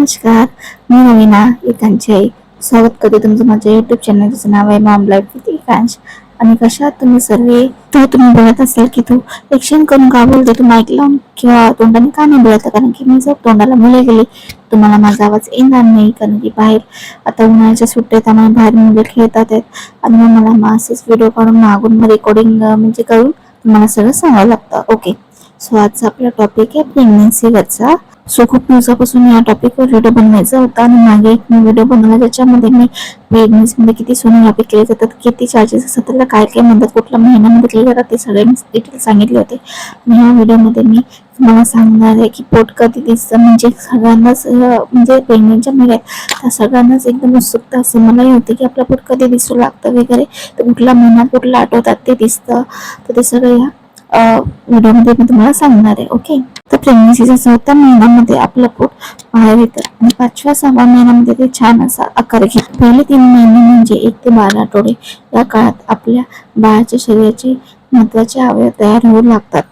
नमस्कार, मी रवीना एकांची आई. स्वागत करते तुमचं माझ्या युट्यूब चॅनल, ज्याचं नाव आहे मॉम लाईफ विथ एकांश. आणि कशा आहात तुम्ही सर्वे? तर तुम्ही बोलत असाल की तू एक्शन करून का बोलते, तू माईक लावून किंवा तोंडाने का नाही बोलत? कारण की मी जर तोंडाला मुले गेली तुम्हाला माझा आवाज येणार नाही, कारण की बाहेर आता उन्हाळ्याच्या सुट्ट्या त्यामुळे बाहेर मुले खेळतात आहेत आणि मग मला असेच व्हिडिओ काढून मागून रेकॉर्डिंग म्हणजे करून तुम्हाला सगळं सांगावं लागतं. ओके, सो आजचा आपला टॉपिक आहे प्रेग्नन्सीवरचा. सो खूप दिवसापासून या टॉपिकवर व्हिडिओ बनवायचा होता आणि मागे एक मी व्हिडिओ बनवला ज्याच्यामध्ये मी प्रेग्नन्सीमध्ये किती सोनोग्राफी केले जातात, किती चार्जेस असतात, त्याला काय काय म्हणतात, कुठल्या महिन्यामध्ये केले जातात, ते सगळे मी डिटेल सांगितले होते. आणि ह्या व्हिडिओमध्ये मी तुम्हाला सांगणार आहे की पोट कधी दिसतं, म्हणजे सगळ्यांनाच म्हणजे प्रेग्नंटच्या महिन्यात त्या सगळ्यांनाच एकदम उत्सुकता असते. मलाही होते की आपलं पोट कधी दिसू लागतं वगैरे, तर कुठला महिना कुठला आठवतात ते दिसतं, तर ते सगळं ह्या व्हिडिओमध्ये मी तुम्हाला सांगणार आहे. ओके, तर प्रेग्नन्सीच्या 4थ्या महिन्यामध्ये आपलं पोट बाहेर येतं आणि 5व्या-6व्या महिन्यामध्ये ते छान असा आकार घेतं. पहिले 3 महिने म्हणजे 1 ते 12 आठवडे या काळात आपल्या बाळाच्या शरीराचे महत्वाचे अवयव तयार होऊ लागतात.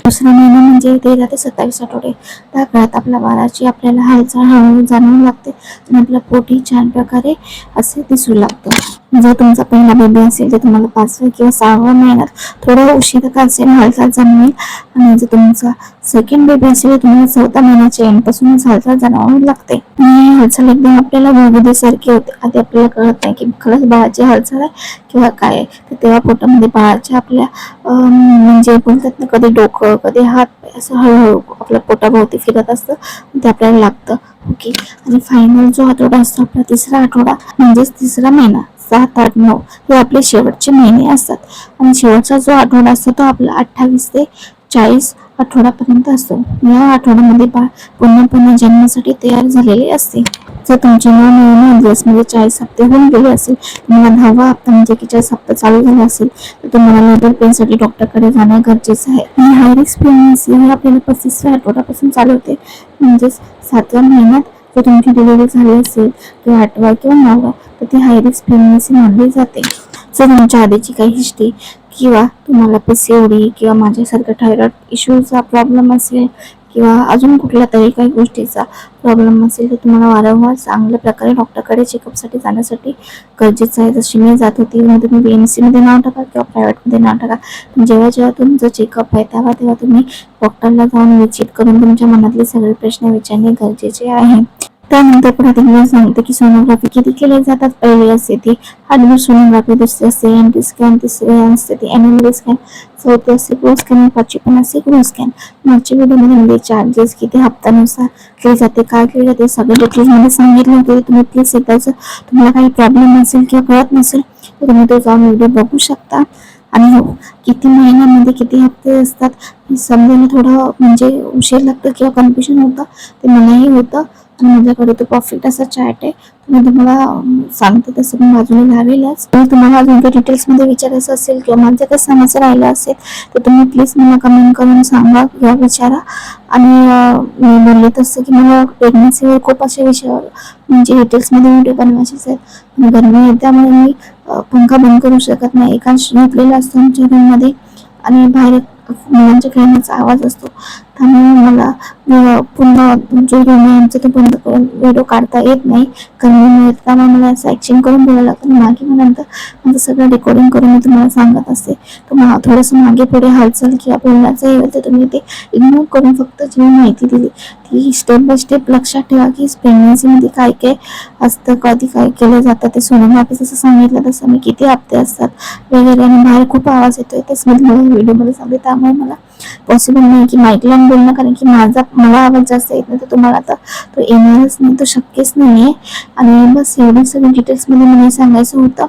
दुसरा महिना म्हणजे 13 ते 27 आठवडे, त्या काळात आपल्या बाळाची आपल्याला हालचाल हळूहळू जाणवू लागते आणि आपलं पोटही छान प्रकारे असे दिसू लागतं. जर तुमचा पहिला बेबी असेल तर तुम्हाला 5व्या किंवा 6व्या महिन्यात थोडं उशीर का असेल हालचाल जाणवेल, आणि जर तुमचा सेकंड बेबी असेल तर तुम्हाला 4थ्या महिन्याच्या एंडपासूनच हालचाल जाणवू लागते. आणि हालचाल एकदम आपल्याला गुळगुळीसारखी होते. आधी आपल्याला कळत नाही की खरंच बाळाची हालचाल आहे किंवा काय आहे, तर तेव्हा पोटामध्ये बाळाच्या आपल्या म्हणजे बोलतात ना, कधी डोकं कधी हात असं हळूहळू आपल्या पोटाभोवती फिरत असतं, ते आपल्याला लागतं. ओके, आणि फायनल जो आठवडा असतो आपला 3रा आठवडा म्हणजेच 3रा महिना, 7, 8, 9 हे आपले शेवटचे महिने असतात. आणि शेवटचा जो आठवडा असतो तो आपला 28 ते 40 आठवड्यापर्यंत असतो. या आठवड्यामध्ये बाळ पूर्णपणे जन्मासाठी तयार झालेले असते. जर तुमचे 9 दिवस म्हणजे 40 हप्ते होऊन गेले असेल, तुम्हाला 10वा हप्ता म्हणजे 41 हप्ता चालू झाला असेल, तर तुम्हाला लेबर पेनसाठी डॉक्टरकडे जाणं गरजेचं आहे. आणि हाय रिस्क प्रेग्नन्सी ही आपल्याला 35व्या आठवड्यापासून चालू होते, म्हणजेच 7व्या महिन्यात जर तुमची डिलिव्हरी झाली असेल किंवा 8वा किंवा 9वा, तर ती हाय रिस्क प्रेग्नन्सी मानली जाते. जर तुमच्या आधीची काही हिस्ट्री किंवा तुम्हाला PCOD किंवा माझ्यासारखं थायरॉइड इश्यूचा प्रॉब्लेम असेल किंवा अजून कुठल्या तरी काही गोष्टीचा प्रॉब्लेम असेल, तर तुम्हाला वारंवार चांगल्या प्रकारे डॉक्टरकडे चेकअपसाठी जाण्यासाठी गरजेचं आहे. जशी मी जात होती, तुम्ही BMC मध्ये नाव टाका किंवा प्रायव्हेटमध्ये नाव टाका, पण जेव्हा जेव्हा तुमचं चेकअप आहे तेव्हा तेव्हा तुम्ही डॉक्टरला जाऊन विजिट करून तुमच्या मनातले सगळे प्रश्न विचारणे गरजेचे आहे. त्यानंतर परत एकदा सांगते की सोनोग्राफी किती केले जातात. पहिली असते ती हार्डवेअर सोनोग्राफी, दुसरी असते NT स्कॅन, तिसरी असते ती NMR स्कॅन, चौथी असते प्रो स्कॅन, 5वी पण असते ग्रो स्कॅन. मागच्या व्हिडिओमध्ये चार्जेस किती हप्त्यानुसार केले जाते, काय केले जाते, सगळे डिटेल्समध्ये सांगितले होते. तुम्ही प्लीज एकदा जर तुम्हाला काही प्रॉब्लेम असेल किंवा कळत नसेल तर तुम्ही तो जाऊन व्हिडिओ बघू शकता. आणि हो, किती महिन्यामध्ये किती हप्ते असतात हे समजायला थोडं म्हणजे उशीर लागतं किंवा कन्फ्युजन होतं, ते मलाही होतं. आणि माझ्याकडे तो परफेक्ट असा चार्ट आहे, मी तुम्हाला सांगते तसं मी बाजूला लावेलच. आणि तुम्हाला अजून काही डिटेल्समध्ये विचारायचं असेल किंवा माझं काही सांगायचं राहिलं असेल तर तुम्ही प्लीज मला कमेंट करून सांगा किंवा विचारा. आणि मी बोलले तसं की मला प्रेग्नन्सीवर खूप असे विषयावर म्हणजे डिटेल्समध्ये व्हिडिओ बनवायचेच आहेत, पण गरमी आहे त्यामुळे मी पंखा बंद करू शकत नाही. एकाच झोपलेला असतो आमच्या रूममध्ये आणि बाहेर मुलांच्या खेळण्याचा आवाज असतो, त्यामुळे मला पुन्हा जो रूम आहे आमचा तो बंद करून व्हिडिओ काढता येत नाही. कारण त्यामुळे मला असं ॲक्शन करून बोलायला लागतं. मागे मग नंतर माझं सगळं रेकॉर्डिंग करून मी तुम्हाला सांगत असते, तर थोडंसं मागे पुढे हालचाल किंवा बोलण्याचं हे होतं, तुम्ही ते इग्नोर करून फक्त जी माहिती दिली ती स्टेप बाय स्टेप लक्षात ठेवा की प्रेग्नन्सीमध्ये काय काय असतं, कधी काय केलं जातं. ते सोनोग्राफी जसं सांगितलं तसं मी किती हप्ते असतात वगैरे. आणि बाहेर खूप आवाज येतोय तेच मी तुम्हाला व्हिडिओमध्ये सांगते, त्यामुळे मला पॉसिबल नाही की माईक लावून बोलणं, कारण की मला आवाज जास्त येत नाही, तर तुम्हाला आता तो येणारच नाही, तो शक्यच नाही आहे. आणि बस एवढी सगळी डिटेल्समध्ये मला सांगायचं होतं.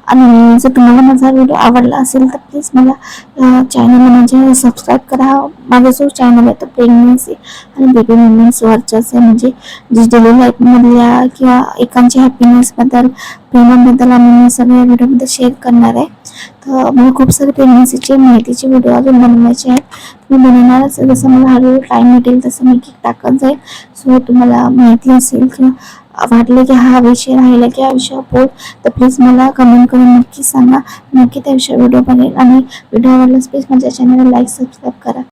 आणि जर तुम्हाला माझा व्हिडिओ आवडला असेल तर प्लीज मला चॅनल म्हणजे सबस्क्राईब करा. माझा जो चॅनल आहे तो प्रेग्नन्सी आणि बेबी मुवमेंट्सवरचाच आहे, म्हणजे जी डेली लाईफमधल्या किंवा एकांच्या हॅपीनेसबद्दल प्रेमाबद्दल आम्ही सगळ्या व्हिडिओमध्ये शेअर करणार आहे. तर मला खूप सारे प्रेग्नन्सीचे माहितीचे व्हिडिओ अजून बनवायचे आहेत, मी बनवणारच. जसं मला हळूहळू टाईम भेटेल तसं मी टाकत जाईल. सो तुम्हाला माहिती असेल किंवा वाटलं की हा विषय राहिला की हा विषय बोल, तर प्लीज मला कमेंट करून नक्की सांगा, नक्की त्या विषयावर व्हिडिओ बनेल. आणि व्हिडिओ आवडल्यास प्लीज माझ्या चॅनलला लाईक सबस्क्राईब करा.